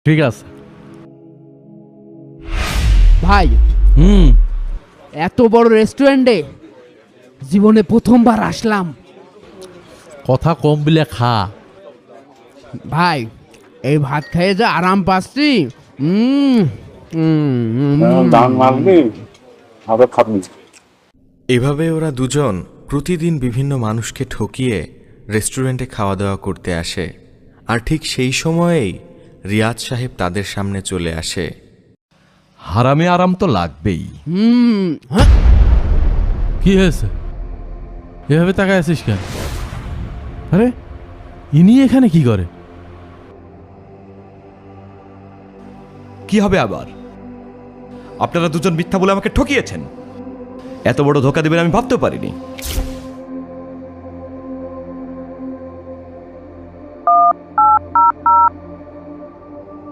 ঠিক আছে ভাই এত বড় রেস্টুরেন্টে জীবনে প্রথমবার আসলাম। কথা কম বিলে খা। ভাই এই ভাত খেয়ে যা আরাম পাচ্ছি। দান মারবি আবার খাবি। এভাবে ওরা দুজন প্রতিদিন বিভিন্ন মানুষকে ঠকিয়ে রেস্টুরেন্টে খাওয়া দাওয়া করতে আসে। আর ঠিক সেই সময়েই রিয়াজ সাহেব তাদের সামনে চলে আসে। হারামে আরাম তো লাগবেই। কি হয়েছে এভাবে তাকায় আছিস কেন? আরে ইনি এখানে কি করে? কি হবে আবার? আপনারা দুজন মিথ্যা বলে আমাকে ঠকিয়েছেন। এত বড় ধোকা দেবেন আমি ভাবতেও পারিনি।